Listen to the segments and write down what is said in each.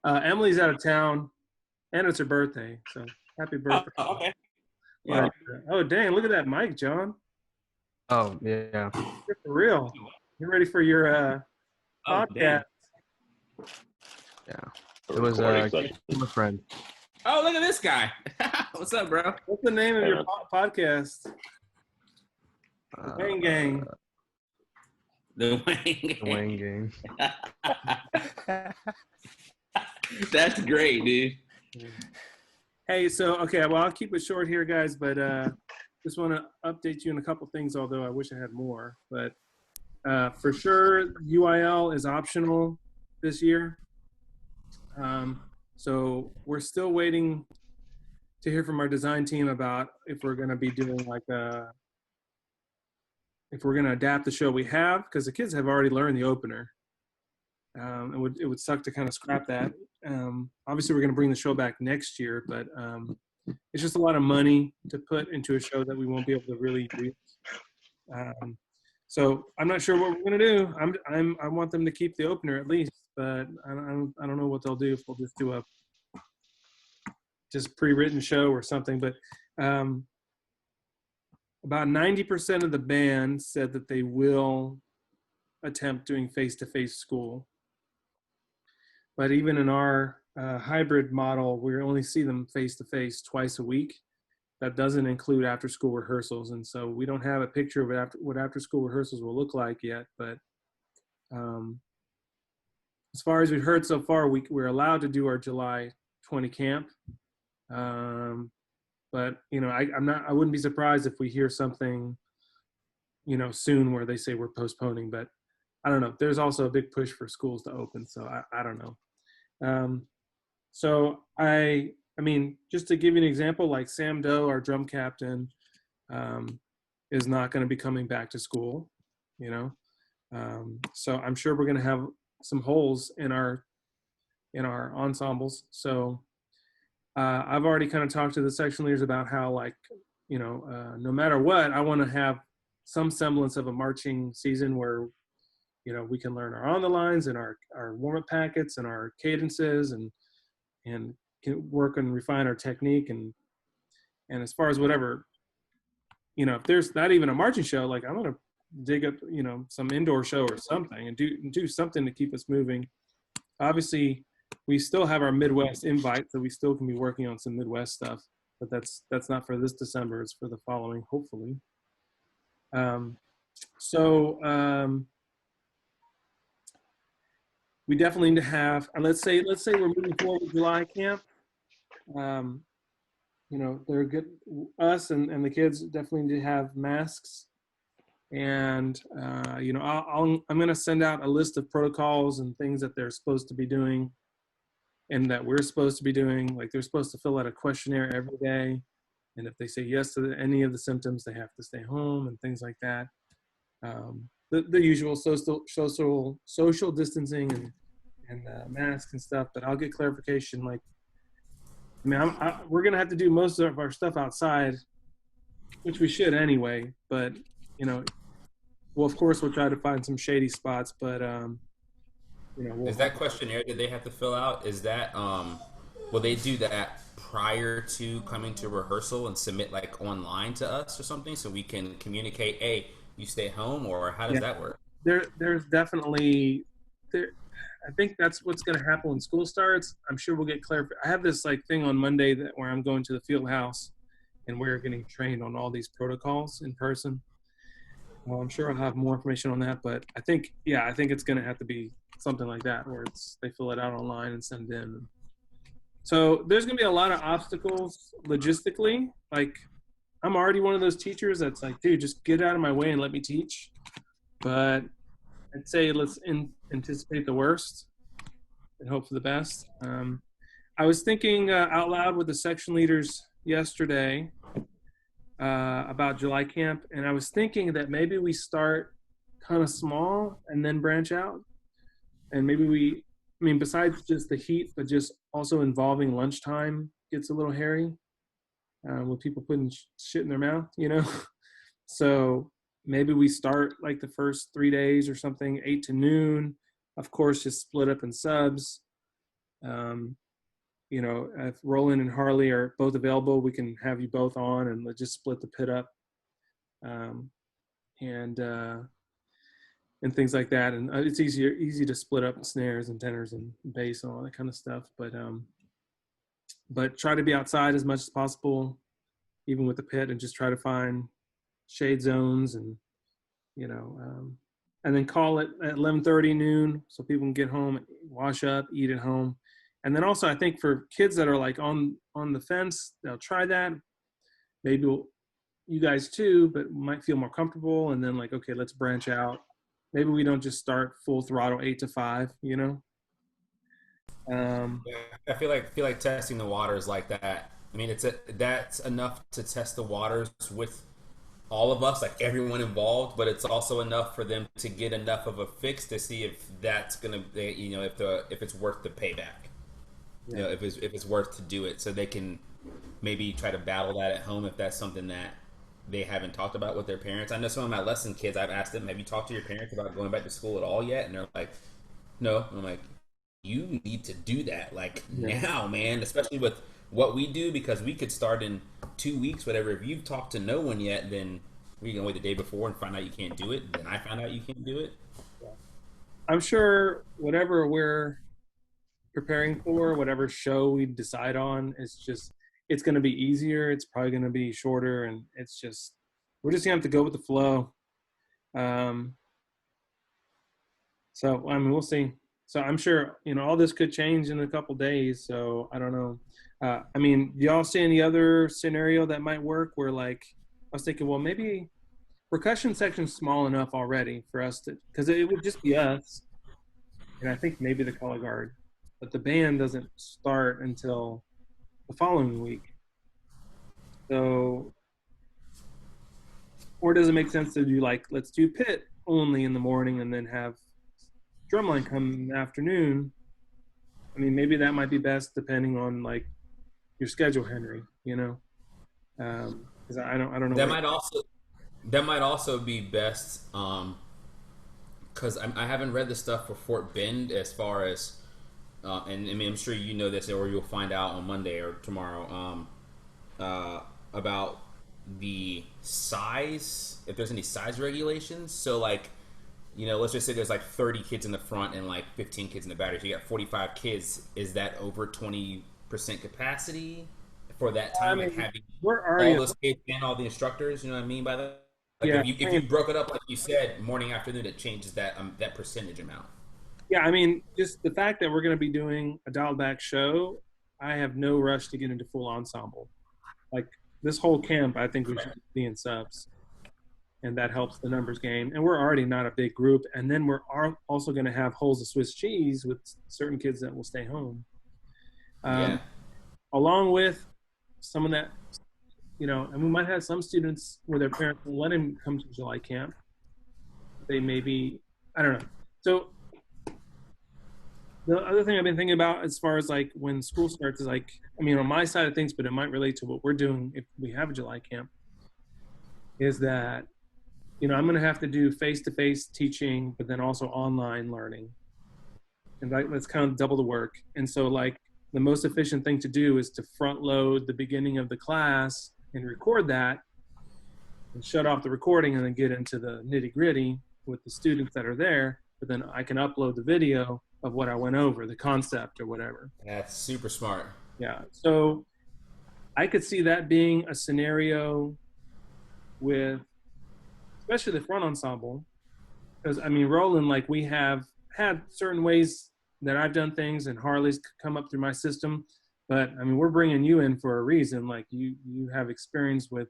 Emily's out of town, and it's her birthday, so happy birthday. Okay. Yeah. Oh, dang, look at that mic, John. Oh, yeah. You're for real. You ready for your podcast? Yeah. It was a friend. Oh, look at this guy. What's up, bro? What's the name of your podcast? The Wayne Gang. The Wayne Gang. That's great, dude. Hey, so, okay, well, I'll keep it short here, guys, but just want to update you on a couple things, although I wish I had more. But for sure, UIL is optional this year. So we're still waiting to hear from our design team about if we're going to be doing if we're going to adapt the show we have, because the kids have already learned the opener. It would suck to kind of scrap that. Obviously, we're going to bring the show back next year, but it's just a lot of money to put into a show that we won't be able to really do. So I'm not sure what we're going to do. I want them to keep the opener at least, but I don't know what they'll do if we'll just do a pre-written show or something. But about 90% of the band said that they will attempt doing face-to-face school. But even in our hybrid model, we only see them face-to-face twice a week. That doesn't include after-school rehearsals. And so we don't have a picture of what after-school rehearsals will look like yet. But as far as we've heard so far, we're allowed to do our July 20 camp. But, you know, I wouldn't be surprised if we hear something, you know, soon where they say we're postponing. But I don't know. There's also a big push for schools to open. So I don't know. So I mean, just to give you an example, like Sam Doe, our drum captain, is not going to be coming back to school, you know. So I'm sure we're going to have some holes in our ensembles. So I've already kind of talked to the section leaders about how, like, you know, no matter what, I want to have some semblance of a marching season where, you know, we can learn our on the lines and our warm-up packets and our cadences and can work and refine our technique. And as far as whatever, you know, if there's not even a marching show, like, I'm going to dig up, you know, some indoor show or something and do something to keep us moving. Obviously, we still have our Midwest invite, so we still can be working on some Midwest stuff, but that's not for this December. It's for the following, hopefully. We definitely need to have, and let's say we're moving forward with July camp. You know, they're good. Us and the kids definitely need to have masks. And you know, I'm going to send out a list of protocols and things that they're supposed to be doing, and that we're supposed to be doing. Like, they're supposed to fill out a questionnaire every day, and if they say yes to any of the symptoms, they have to stay home and things like that. The usual social distancing and masks and stuff. But I'll get clarification. Like, I mean, we're gonna have to do most of our stuff outside, which we should anyway. But, you know, well, of course, we'll try to find some shady spots. But you know, Is that questionnaire that they have to fill out? Is that will they do that prior to coming to rehearsal and submit, like, online to us or something, so we can communicate, hey, you stay home, or how does that work? There's definitely there. I think that's what's going to happen when school starts. I'm sure we'll get clarification. I have this, like, thing on Monday where I'm going to the field house, and we're getting trained on all these protocols in person. Well, I'm sure I'll have more information on that, but I think it's going to have to be something like that, where they fill it out online and send it in. So there's going to be a lot of obstacles logistically. Like, I'm already one of those teachers that's like, dude, just get out of my way and let me teach. But I'd say let's anticipate the worst and hope for the best. I was thinking out loud with the section leaders yesterday about July camp, and I was thinking that maybe we start kind of small and then branch out. And maybe besides just the heat, but just also involving lunchtime gets a little hairy with people putting shit in their mouth, you know? So maybe we start, like, the first 3 days or something, 8 to noon. Of course, just split up in subs. Um, you know, if Roland and Harley are both available, we can have you both on and let's just split the pit up, um, and things like that. And it's easy to split up snares and tenors and bass and all that kind of stuff. But try to be outside as much as possible, even with the pit, and just try to find shade zones and, you know, and then call it at 11:30 noon so people can get home, wash up, eat at home. And then also I think for kids that are like on the fence, they'll try that. Maybe you guys too, but might feel more comfortable. And then like, okay, let's branch out. Maybe we don't just start full throttle 8 to 5, you know? Yeah, I feel like testing the waters like that. I mean, that's enough to test the waters with all of us, like everyone involved, but it's also enough for them to get enough of a fix to see if that's gonna, you know, if it's worth the payback. You know, if it's worth to do it, so they can maybe try to battle that at home if that's something that they haven't talked about with their parents. I know some of my lesson kids, I've asked them, have you talked to your parents about going back to school at all yet? And they're like, no. And I'm like, you need to do that like now, man, especially with what we do, because we could start in 2 weeks, whatever. If you've talked to no one yet, then we're gonna wait the day before and find out you can't do it. Then I found out you can't do it. I'm sure whatever we're preparing for, whatever show we decide on, it's going to be easier. It's probably going to be shorter, and we're just going to have to go with the flow. So I mean, we'll see. So I'm sure, you know, all this could change in a couple days. So I don't know. I mean, do y'all see any other scenario that might work where, like, I was thinking, well, maybe percussion section's small enough already for us to, because it would just be us, and I think maybe the color guard, but the band doesn't start until the following week. So, or does it make sense to do like, let's do pit only in the morning and then have drumline come in the afternoon? I mean, maybe that might be best depending on like your schedule, Henry, you know? Because I don't know. That might also be best, because I haven't read the stuff for Fort Bend as far as, and I mean, I'm sure you know this, or you'll find out on Monday or tomorrow, about the size, if there's any size regulations. So like, you know, let's just say there's like 30 kids in the front and like 15 kids in the battery. So you got 45 kids. Is that over 20% capacity for that time? I mean, like having we're all those kids and all the instructors, you know what I mean by that? Like yeah, if you broke it up, like you said, morning, afternoon, it changes that percentage amount. yeah. I mean, just the fact that we're going to be doing a dialed back show, I have no rush to get into full ensemble. Like this whole camp, I think we should be in subs, and that helps the numbers game. And we're already not a big group, and then we're also going to have holes of Swiss cheese with certain kids that will stay home, Yeah. along with some of that. You know, and we might have some students where their parents will let him come to July camp. They maybe, I don't know. So the other thing I've been thinking about as far as like when school starts is like, I mean, on my side of things, but it might relate to what we're doing if we have a July camp, is that, you know, I'm going to have to do face-to-face teaching, but then also online learning. And that's kind of double the work. And so like the most efficient thing to do is to front load the beginning of the class and record that and shut off the recording and then get into the nitty gritty with the students that are there. But then I can upload the video of what I went over, the concept or whatever. That's super smart. Yeah. So I could see that being a scenario with, especially the front ensemble. Because I mean, Roland, like we have had certain ways that I've done things and Harley's come up through my system. But I mean, we're bringing you in for a reason. Like you have experience with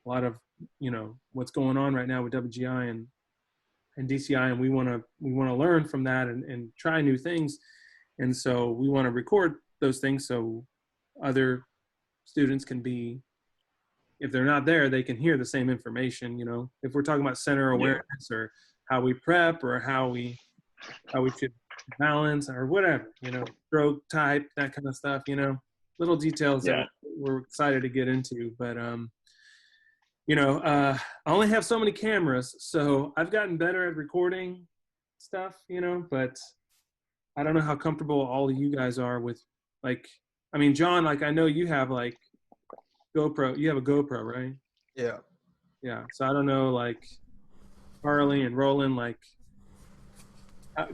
a lot of, you know, what's going on right now with WGI and DCI, and we want to learn from that and try new things. And so we want to record those things so other students can be, if they're not there, they can hear the same information. You know, if we're talking about center awareness or how we prep or how we should balance or whatever, you know, stroke type, that kind of stuff, you know, little details that we're excited to get into. But, you know, I only have so many cameras, so I've gotten better at recording stuff, you know, but I don't know how comfortable all of you guys are with, like, I mean, John, like, I know you have like GoPro. You have a GoPro, right? Yeah. Yeah. So I don't know, like, Harley and Roland, like,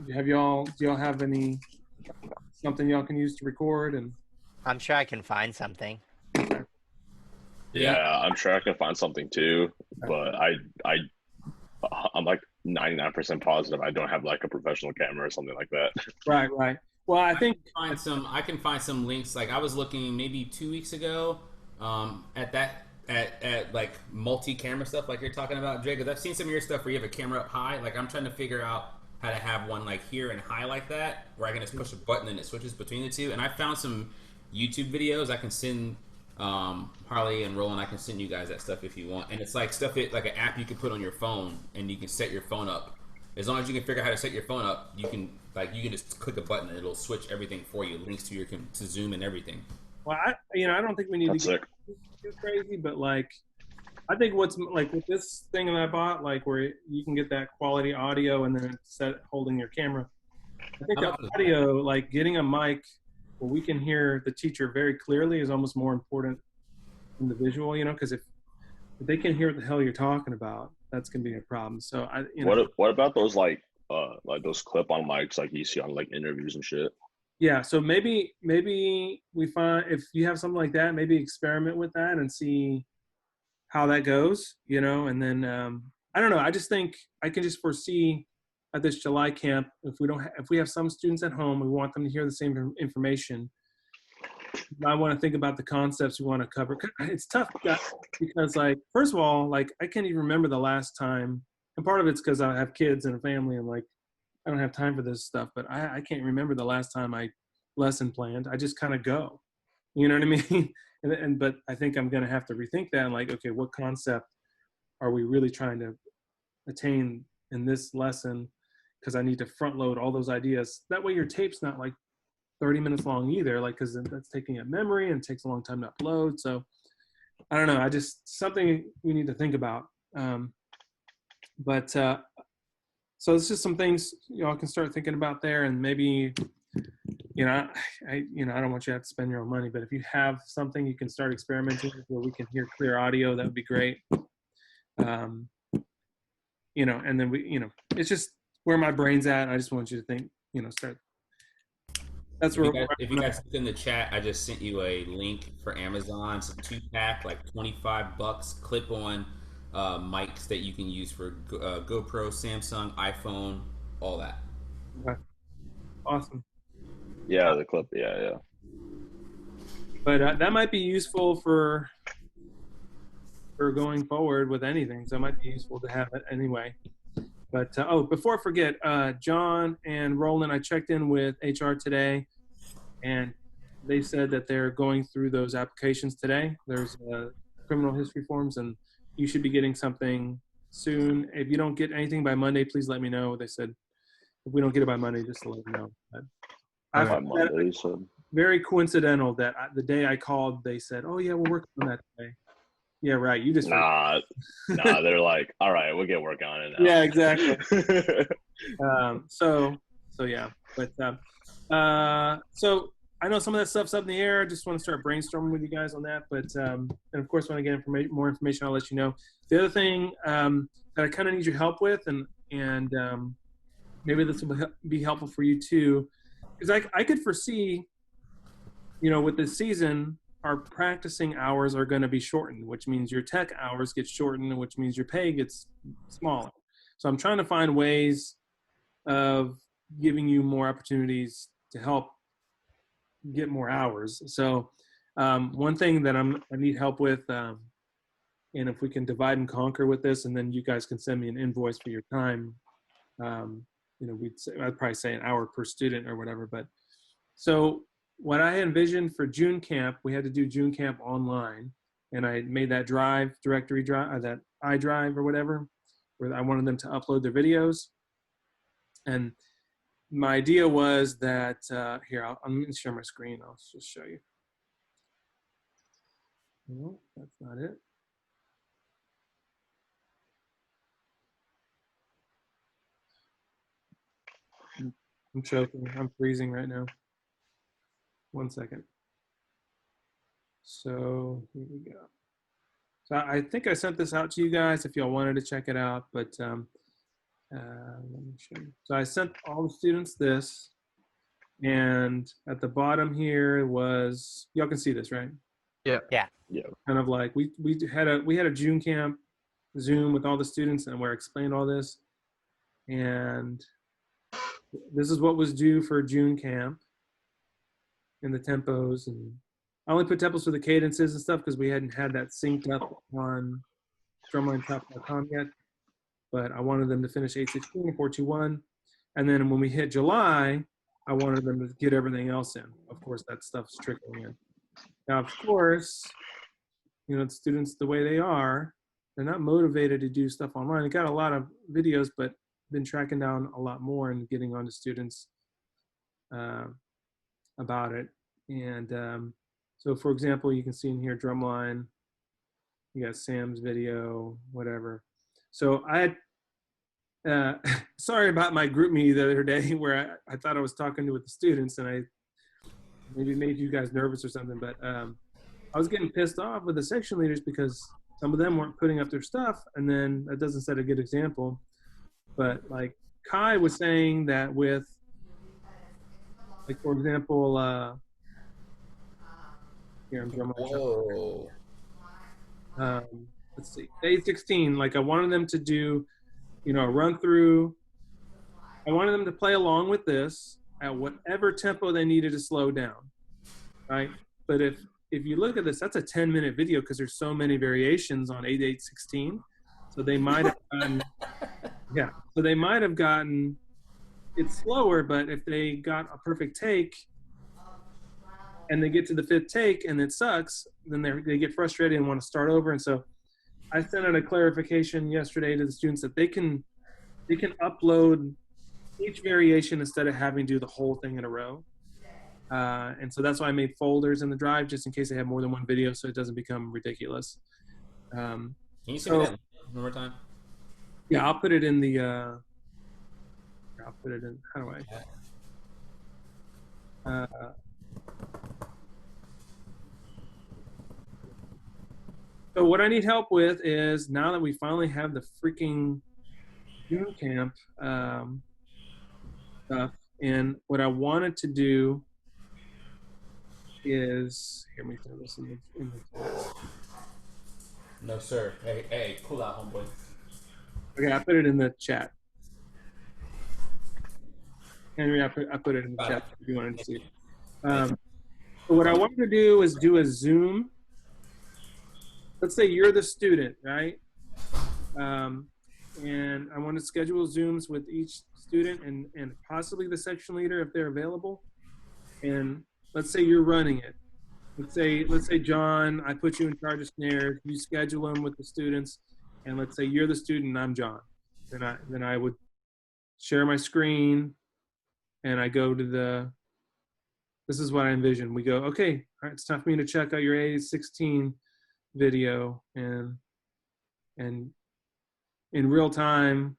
do y'all have any something y'all can use to record? And I'm sure I can find something. Yeah. I'm sure I can find something too, but I'm like 99% positive I don't have like a professional camera or something like that. right, right. Well, I think I can find some links. Like I was looking maybe 2 weeks ago at that at like multi-camera stuff like you're talking about, Jay. Because I've seen some of your stuff where you have a camera up high. Like I'm trying to figure out how to have one like here and high like that, where I can just push a button and it switches between the two. And I found some YouTube videos I can send Harley and Roland. I can send you guys that stuff if you want. And it's like stuff like an app you can put on your phone, and you can set your phone up. As long as you can figure out how to set your phone up, you can just click a button and it'll switch everything for you, links to to Zoom and everything. well, I don't think we need That's to get too crazy, but like, I think what's like with this thing that I bought, like where you can get that quality audio and then it's set holding your camera. I think the audio, like getting a mic where we can hear the teacher very clearly, is almost more important than the visual. You know, because if they can hear what the hell you're talking about, that's gonna be a problem. So What about those like those clip-on mics like you see on like interviews and shit? Yeah, so maybe we find, if you have something like that, maybe experiment with that and see how that goes, you know. And then I don't know. I just think I can just foresee at this July camp, if we have some students at home, we want them to hear the same information. I want to think about the concepts we want to cover. It's tough because, like, first of all, like I can't even remember the last time, and part of it's because I have kids and a family, and like I don't have time for this stuff. But I can't remember the last time I lesson planned. I just kind of go, you know what I mean? But I think I'm going to have to rethink that. And like, okay, what concept are we really trying to attain in this lesson? Because I need to front load all those ideas. That way your tape's not like 30 minutes long either, like, because that's taking up memory and it takes a long time to upload. So I don't know. Something we need to think about. So it's just some things y'all can start thinking about there, and maybe, you know, I don't want you to have to spend your own money, but if you have something you can start experimenting with where we can hear clear audio, that would be great. You know, and then it's just where my brain's at. I just want you to think, start. That's where. If you guys look in the chat, I just sent you a link for Amazon. It's a 2-pack, like $25, clip-on mics that you can use for GoPro, Samsung, iPhone, all that. Okay. Awesome. Yeah, the clip. Yeah. But that might be useful for going forward with anything. So it might be useful to have it anyway. But before I forget, John and Roland, I checked in with HR today, and they said that they're going through those applications today. There's criminal history forms, and you should be getting something soon. If you don't get anything by Monday, please let me know. They said if we don't get it by Monday, just to let me know. But By Monday, so. Very coincidental that the day I called, they said, "Oh yeah, we're working on that today." Yeah, right. You just nah. They're like, all right, we'll get work on it now. Yeah, exactly. So yeah, but so I know some of that stuff's up in the air. I just want to start brainstorming with you guys on that. But and of course, when I get more information, I'll let you know. The other thing that I kind of need your help with, and maybe this will be helpful for you too, because I could foresee, with this season, our practicing hours are going to be shortened, which means your tech hours get shortened, which means your pay gets smaller. So I'm trying to find ways of giving you more opportunities to help get more hours. So one thing that I need help with, and if we can divide and conquer with this, and then you guys can send me an invoice for your time, I'd probably say an hour per student or whatever. But so what I envisioned for June camp, we had to do June camp online, and I made that directory drive, that iDrive or whatever, where I wanted them to upload their videos. And my idea was that, here, I'm going to share my screen. I'll just show you. No, that's not it. I'm choking. I'm freezing right now. 1 second. So here we go. So I think I sent this out to you guys if y'all wanted to check it out, but let me show you. So I sent all the students this, and at the bottom here was, y'all can see this, right? Yeah. Yeah. Yeah. Kind of like we had a June camp Zoom with all the students, and where I explained all this, and this is what was due for June camp and the tempos, and I only put tempos for the cadences and stuff because we hadn't had that synced up on drumlinetalk.com yet, but I wanted them to finish 816 and 421, and then when we hit July, I wanted them to get everything else in. Of course, that stuff's trickling in. Now, of course, you know, the students, the way they are, they're not motivated to do stuff online. They got a lot of videos, but been tracking down a lot more and getting on to students about it. And so, for example, you can see in here drumline. You got Sam's video, whatever. So I had, sorry about my group meeting the other day where I thought I was talking with the students and I maybe made you guys nervous or something, but I was getting pissed off with the section leaders because some of them weren't putting up their stuff, and then that doesn't set a good example. But like Kai was saying that with, like, for example, here I'm drumming. Whoa. Let's see, day 16, like I wanted them to do, you know, a run through. I wanted them to play along with this at whatever tempo they needed to slow down, right? But if you look at this, that's a 10-minute video because there's so many variations on 8/8/16. So they might have gotten, yeah. So they might have gotten it slower, but if they got a perfect take and they get to the 5th take and it sucks, then they get frustrated and want to start over. And so I sent out a clarification yesterday to the students that they can upload each variation instead of having to do the whole thing in a row. And so that's why I made folders in the drive just in case they have more than one video so it doesn't become ridiculous. Can you say that one more time? Yeah, I'll put it in the, I'll put it in, how do I? So what I need help with is, now that we finally have the freaking June camp stuff, and what I wanted to do is, here, let me throw this in the chat. No, sir. Hey, cool out, homeboy. Okay, I put it in the chat. Henry, I put it in the chat if you wanted to see it. So what I wanted to do is do a Zoom. Let's say you're the student, right? And I want to schedule Zooms with each student and possibly the section leader if they're available. And let's say you're running it. Let's say John, I put you in charge of snares. You schedule them with the students, and let's say you're the student and I'm John. Then I would share my screen, and I go to the. This is what I envision. We go, okay, all right, it's time for me to check out your 8/16 video, and in real time,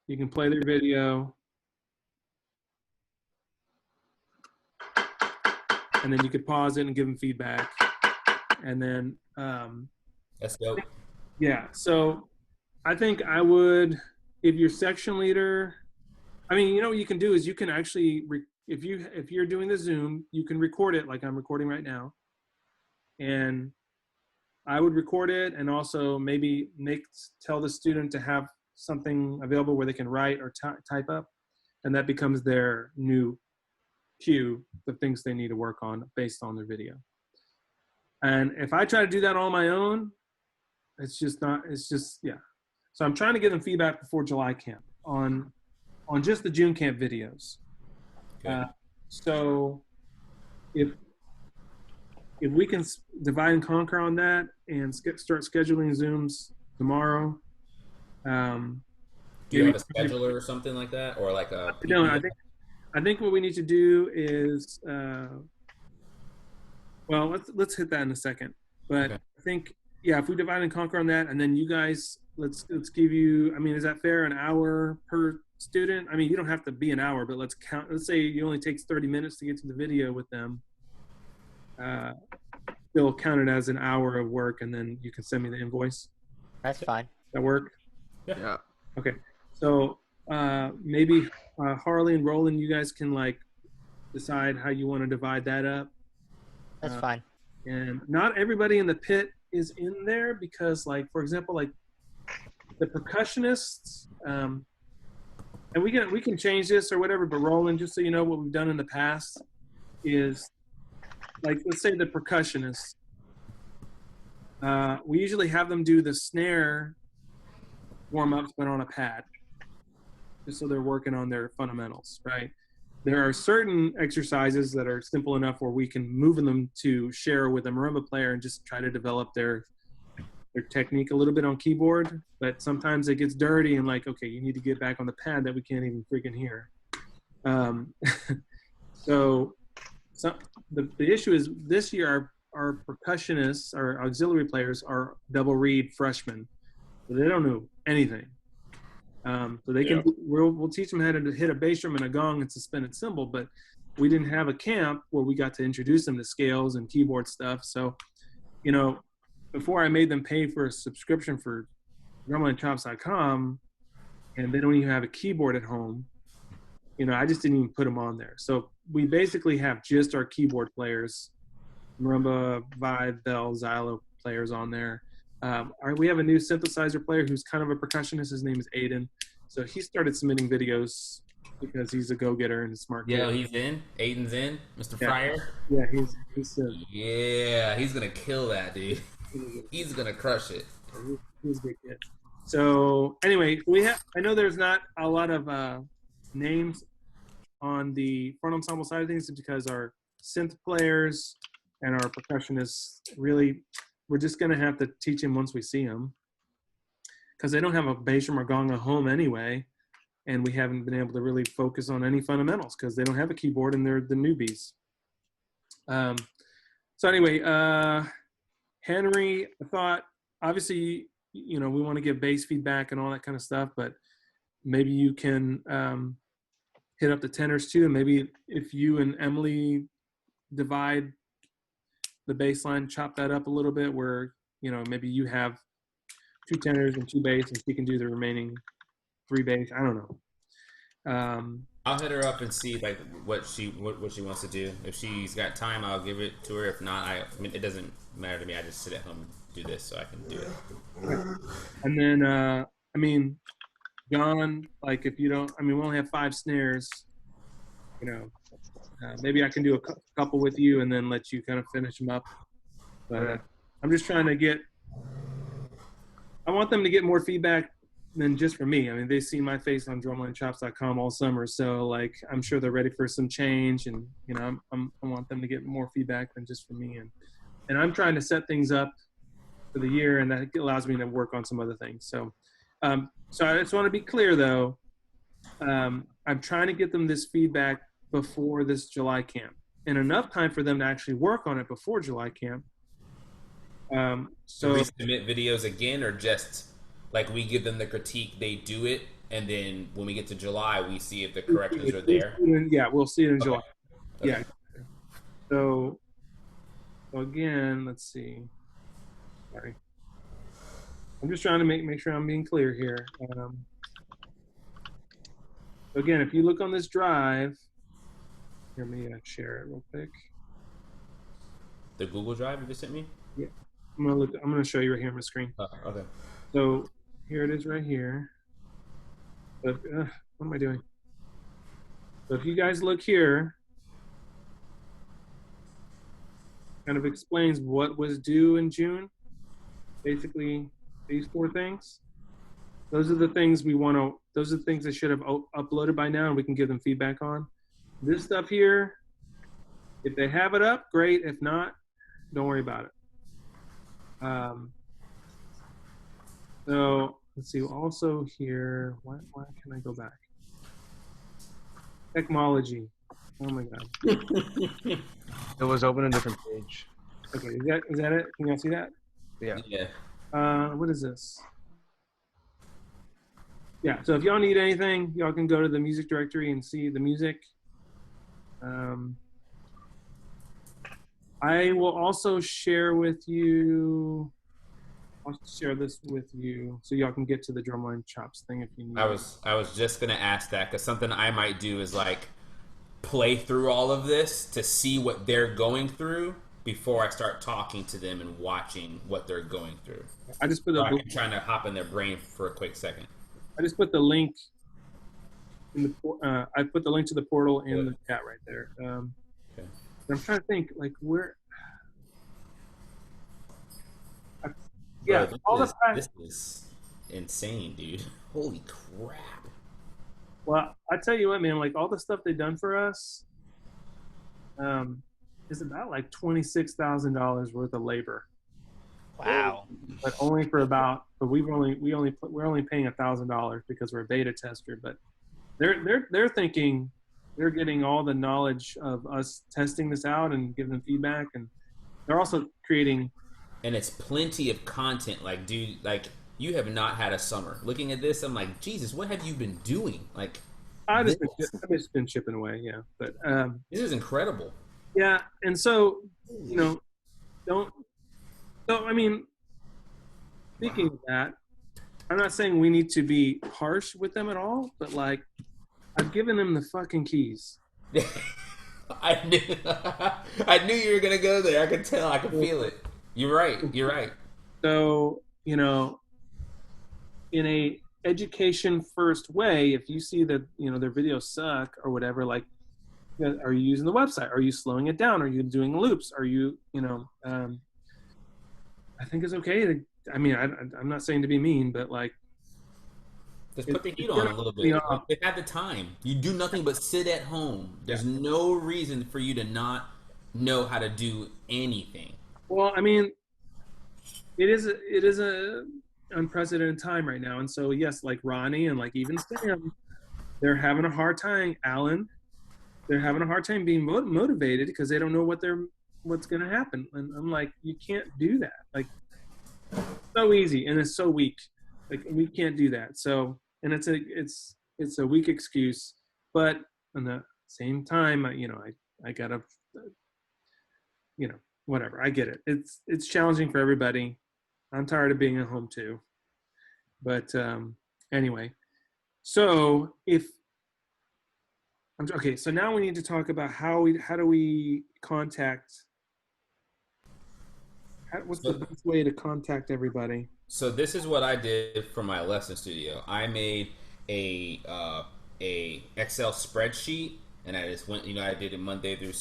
you can play their video, and then you could pause it and give them feedback, and then That's dope. yeah. So I think I would, if your section leader, I mean, you know what you can do is you can actually if you're doing the Zoom, you can record it like I'm recording right now, and I would record it and also maybe tell the student to have something available where they can write or type up, and that becomes their new cue of things they need to work on based on their video. And if I try to do that on my own, it's just, yeah. So I'm trying to get them feedback before July camp on just the June camp videos. So if we can divide and conquer on that and start scheduling Zooms tomorrow. Do you have a scheduler or something like that, or like a? No, I think what we need to do is, well, let's hit that in a second. But okay. I think, yeah, if we divide and conquer on that, and then you guys, let's give you. I mean, is that fair? An hour per student, I mean, you don't have to be an hour, but let's say it only takes 30 minutes to get to the video with them. They'll count it as an hour of work, and then you can send me the invoice. That's fine. That work? Yeah. Okay. So maybe Harley and Roland, you guys can like decide how you want to divide that up. That's fine. And not everybody in the pit is in there because, like, for example, like the percussionists, and we can change this or whatever, but Roland, just so you know, what we've done in the past is, like, let's say the percussionists, we usually have them do the snare warm-ups but on a pad, just so they're working on their fundamentals, right? There are certain exercises that are simple enough where we can move them to share with a marimba player and just try to develop their technique a little bit on keyboard. But sometimes it gets dirty and like, okay, you need to get back on the pad that we can't even freaking hear. So the issue is this year our percussionists, our auxiliary players are double reed freshmen. So they don't know anything. So they can, we'll teach them how to hit a bass drum and a gong and suspended cymbal, but we didn't have a camp where we got to introduce them to scales and keyboard stuff. So, you know, before I made them pay for a subscription for drumlinechops.com and they don't even have a keyboard at home, you know, I just didn't even put them on there. So we basically have just our keyboard players, marimba, vibe, bell, xylo players on there. We have a new synthesizer player who's kind of a percussionist. His name is Aiden. So he started submitting videos because he's a go-getter and a smart kid. Yeah, he's in. Aiden's in. Mr. Fryer. Yeah, he's Yeah, he's gonna kill that, dude. He's gonna crush it. He's a good kid. So anyway, I know there's not a lot of names on the front ensemble side of things because our synth players and our percussionists really, we're just going to have to teach them once we see them because they don't have a bass drum or gong at home anyway, and we haven't been able to really focus on any fundamentals because they don't have a keyboard and they're the newbies. So anyway, Henry, I thought, obviously, you know, we want to give bass feedback and all that kind of stuff, but maybe you can hit up the tenors too, and maybe if you and Emily divide the bass line, chop that up a little bit where, you know, maybe you have 2 tenors and 2 bass and she can do the remaining 3 bass. I don't know. I'll hit her up and see like what she wants to do. If she's got time, I'll give it to her. If not, I mean, it doesn't matter to me. I just sit at home and do this so I can do it. And then, I mean, John, like if you don't, I mean, we only have 5 snares, you know, maybe I can do a couple with you and then let you kind of finish them up. But I'm just trying to I want them to get more feedback than just from me. I mean, they've seen my face on drumlinechops.com all summer. So like, I'm sure they're ready for some change and, you know, I want them to get more feedback than just from me. And I'm trying to set things up for the year, and that allows me to work on some other things. So, so I just want to be clear though. I'm trying to get them this feedback before this July camp, and enough time for them to actually work on it before July camp. So we submit videos again, or just like we give them the critique, they do it, and then when we get to July, we see if the corrections are there. Yeah, we'll see it in July. Okay. Yeah. So again, let's see. Sorry. I'm just trying to make sure I'm being clear here. Again, if you look on this drive, let me share it real quick. The Google Drive you just sent me? Yeah. I'm gonna show you right here on my screen. Oh, okay. So here it is right here. But what am I doing? So if you guys look here, kind of explains what was due in June. Basically, these 4 things. Those are the things we want to. Those are the things they should have uploaded by now, and we can give them feedback on. This stuff here, if they have it up, great. If not, don't worry about it. So let's see. Also here, why can I go back? Technology. Oh my God. It was open a different page. Okay, is that it? Can y'all see that? Yeah. Yeah. What is this? Yeah, so if y'all need anything, y'all can go to the music directory and see the music. I will also share with you. I'll share this with you so y'all can get to the drumline chops thing if you need. I was just gonna ask that because something I might do is like play through all of this to see what they're going through before I start talking to them and watching what they're going through. I just put So a, I'm trying to hop in their brain for a quick second. I just put the link in the. I put the link to the portal in the chat right there. Okay. I'm trying to think like where. Yeah, Bro, all this is insane, dude. Holy crap. Well, I tell you what, man. Like all the stuff they've done for us, is about like $26,000 worth of labor. Wow. But only for about. But we're only paying $1,000 because we're a beta tester. But they're thinking they're getting all the knowledge of us testing this out and giving them feedback, and they're also creating. And it's plenty of content. Like, dude, like you have not had a summer. Looking at this, I'm like, Jesus, what have you been doing? Like, I've just been chipping away, yeah. But this is incredible. yeah, and so don't. So I mean, speaking of that, I'm not saying we need to be harsh with them at all, but like, I've given them the fucking keys. I knew I knew you were gonna go there. I could tell. I could feel it. You're right. You're right. So in a education first way, if you see that their videos suck or whatever, like, are you using the website? Are you slowing it down? Are you doing loops? Are you I think it's okay to. I mean, I'm not saying to be mean, but like, Just put the heat on a little bit. If at the time you do nothing but sit at home, there's no reason for you to not know how to do anything. Well, I mean, it is a unprecedented time right now, and so yes, like Ronnie and like even Sam, they're having a hard time. Alan, they're having a hard time being motivated because they don't know what's going to happen. And I'm like, you can't do that. Like, so easy and it's so weak. Like we can't do that. So, and it's a weak excuse, but at the same time, I gotta, whatever. I get it. It's challenging for everybody. I'm tired of being at home too. But anyway, so okay, so now we need to talk about how do we contact. What's the best way to contact everybody? So this is what I did for my lesson studio. I made a Excel spreadsheet, and I just went. I did it Monday through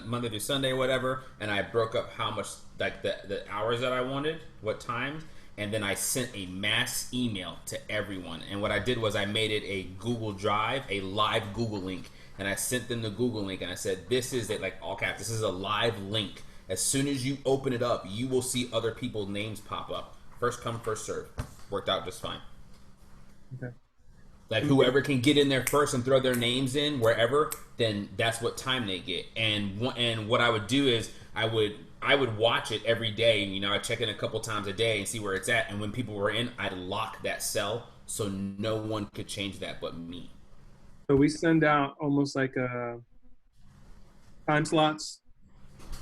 Monday through Sunday, whatever. And I broke up how much, like the hours that I wanted, what time, and then I sent a mass email to everyone. And what I did was I made it a Google Drive, a live Google link, and I sent them the Google link, and I said, "This is it," like all caps. This is a live link. As soon as you open it up, you will see other people's names pop up. First come, first serve. Worked out just fine. Okay. Like whoever can get in there first and throw their names in wherever, then that's what time they get. And what I would do is I would watch it every day. I'd check in a couple times a day and see where it's at. And when people were in, I'd lock that cell so no one could change that but me. So we send out almost like time slots.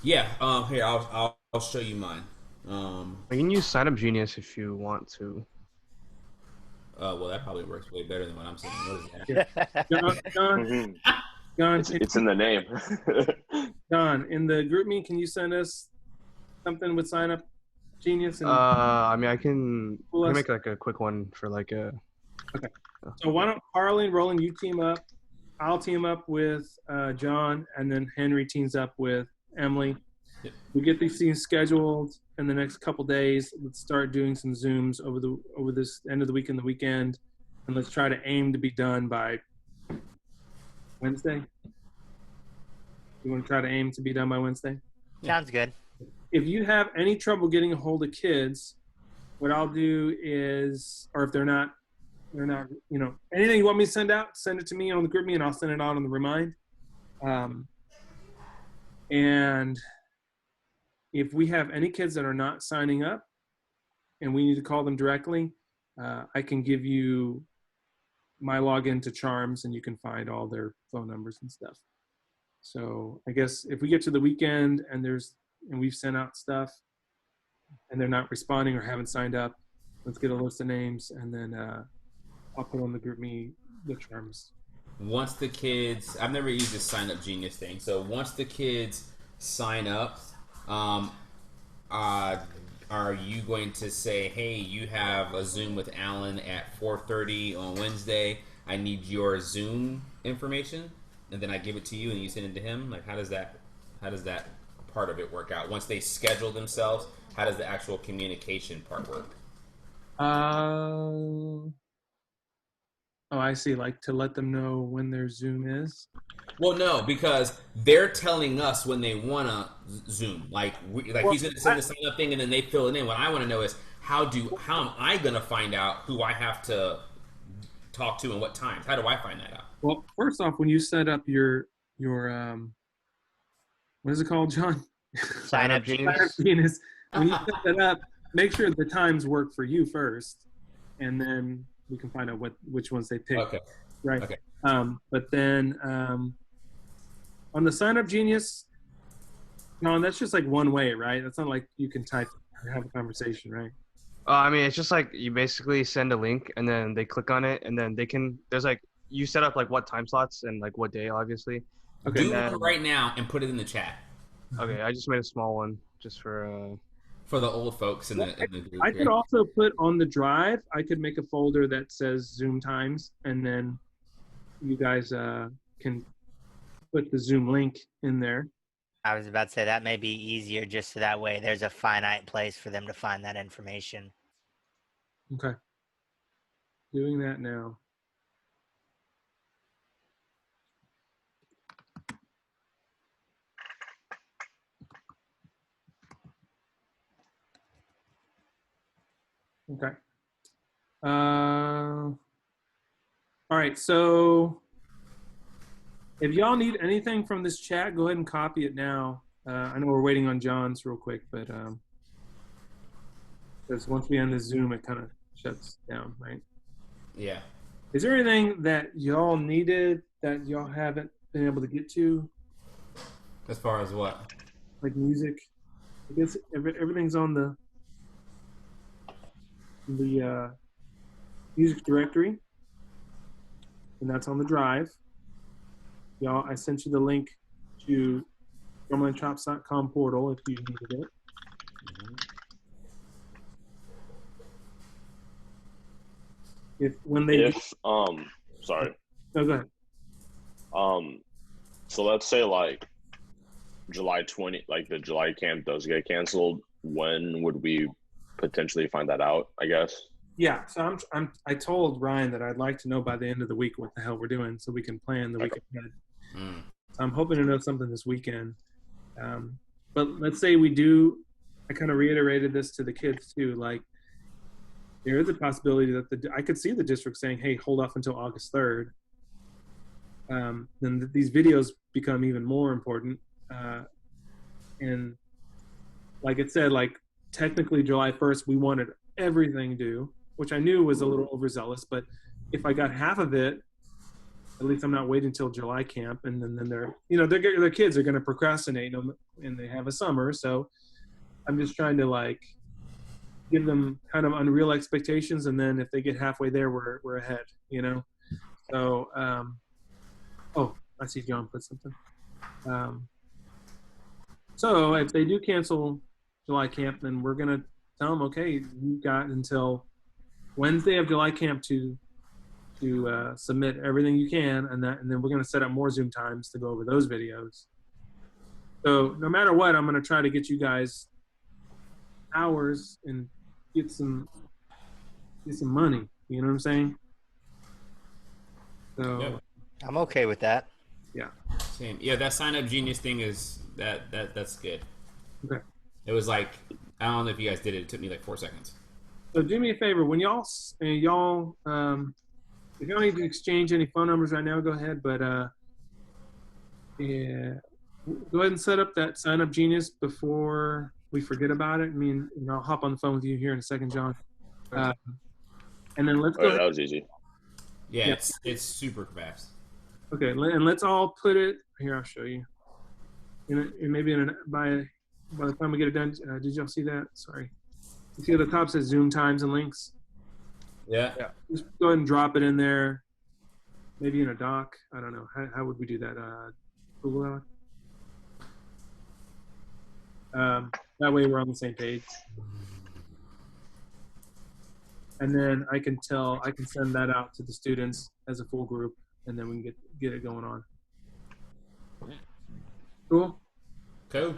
Yeah. Here I'll show you mine. You can use Sign Up Genius if you want to. Well, that probably works way better than what I'm saying. What is that? John, it's in the name. John, in the group meet, can you send us something with Sign Up Genius? And I mean, I can make like a quick one for like a. Okay. So why don't Harley and Roland, you team up? I'll team up with John, and then Henry teams up with Emily. Yep. We get these things scheduled in the next couple days. Let's start doing some Zooms over this end of the week and the weekend, and let's try to aim to be done by Wednesday. You want to try to aim to be done by Wednesday? Sounds good. If you have any trouble getting a hold of kids, what I'll do is, or if they're not, anything you want me to send out, send it to me on the group me, and I'll send it out on the remind. And if we have any kids that are not signing up and we need to call them directly, I can give you my login to Charms, and you can find all their phone numbers and stuff. So I guess if we get to the weekend and we've sent out stuff and they're not responding or haven't signed up, let's get a list of names, and then I'll put on the group me the Charms. Once the kids, I've never used this sign up genius thing. So once the kids sign up, are you going to say, hey, you have a Zoom with Alan at 4:30 on Wednesday. I need your Zoom information, and then I give it to you and you send it to him? Like, how does that part of it work out? Once they schedule themselves, how does the actual communication part work? Oh, I see. Like to let them know when their Zoom is. Well, no, because they're telling us when they want to Zoom. Like he's going to send the sign up thing, and then they fill it in. What I want to know is how am I going to find out who I have to talk to and what times? How do I find that out? Well, first off, when you set up your what is it called, John? Sign up genius. Genius. When you set that up, make sure the times work for you first, and then we can find out which ones they pick. Okay. Right. Okay. But then on the Sign Up Genius, no, that's just like one way, right? That's not like you can type or have a conversation, right? I mean, it's just like you basically send a link and then they click on it and then there's like, you set up like what time slots and like what day, obviously. Okay. Do one right now and put it in the chat. Okay, I just made a small one just for the old folks in the group. I could also put on the drive, I could make a folder that says Zoom times, and then you guys can put the Zoom link in there. I was about to say that may be easier just so that way there's a finite place for them to find that information. Okay. Doing that now. Okay. All right, so if y'all need anything from this chat, go ahead and copy it now. I know we're waiting on John's real quick, but because once we end the Zoom, it kind of shuts down, right? Yeah. Is there anything that y'all needed that y'all haven't been able to get to? As far as what? Like music? I guess everything's on the music directory, and that's on the drive. Y'all, I sent you the link to drumlinechops.com portal if you needed it. Sorry. No, go ahead. So let's say like July 20, like the July camp does get canceled. When would we potentially find that out, I guess? Yeah, so I told Ryan that I'd like to know by the end of the week what the hell we're doing so we can plan the week ahead. So I'm hoping to know something this weekend. But let's say we do, I kind of reiterated this to the kids too, like there is a possibility that I could see the district saying, hey, hold off until August 3rd. Then these videos become even more important. And like it said, like technically July 1st, we wanted everything due, which I knew was a little overzealous, but if I got half of it, at least I'm not waiting until July camp, and then they're, their kids are going to procrastinate, and they have a summer, so I'm just trying to like give them kind of unreal expectations, and then if they get halfway there, we're ahead, So, oh, I see John put something. So if they do cancel July camp, then we're going to tell them, okay, you've got until Wednesday of July camp to submit everything you can, and then we're going to set up more Zoom times to go over those videos. So no matter what, I'm going to try to get you guys hours and get some money. You know what I'm saying? So Yep. I'm okay with that. Yeah. Same. Yeah, that sign up genius thing is that's good. Okay. It was like, I don't know if you guys did it. It took me like 4 seconds. So do me a favor, when y'all if y'all need to exchange any phone numbers right now, go ahead. But yeah, go ahead and set up that sign up genius before we forget about it. I mean, I'll hop on the phone with you here in a second, John. And then let's go. That was easy. Yeah, Yeah. it's super fast. Okay, and let's all put it here. I'll show you. Maybe by the time we get it done, did y'all see that? Sorry. You see at the top says Zoom times and links. Yeah. Just go ahead and drop it in there. Maybe in a doc. I don't know. How would we do that? Google Doc. That way we're on the same page. And then I can send that out to the students as a full group, and then we can get it going on. Cool. Cool.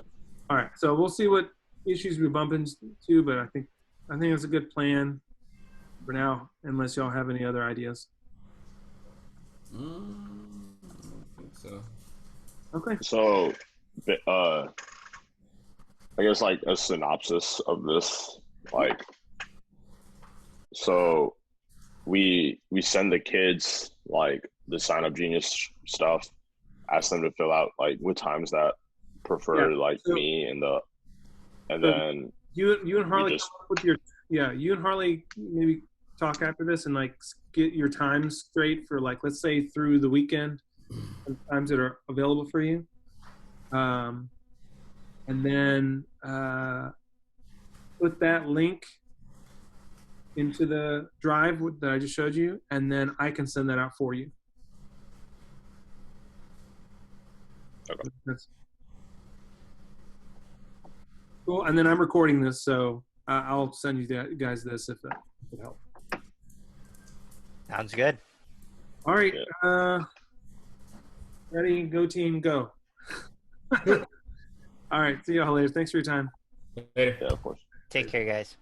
All right. So we'll see what issues we bump into, but I think it's a good plan for now, unless y'all have any other ideas. I don't think so. Okay. So, I guess like a synopsis of this, like, so we send the kids like the Sign Up Genius stuff, ask them to fill out like what times that prefer me and then you and Harley just, come up with you and Harley maybe talk after this and like get your times straight for like, let's say through the weekend and times that are available for you. And then put that link into the drive that I just showed you, and then I can send that out for you. Okay. That's cool. And then I'm recording this, so I'll send you guys this if that would help. Sounds good. All right. Ready? Go team, go. All right. See y'all later. Thanks for your time. Later. yeah, of course. Take care, guys.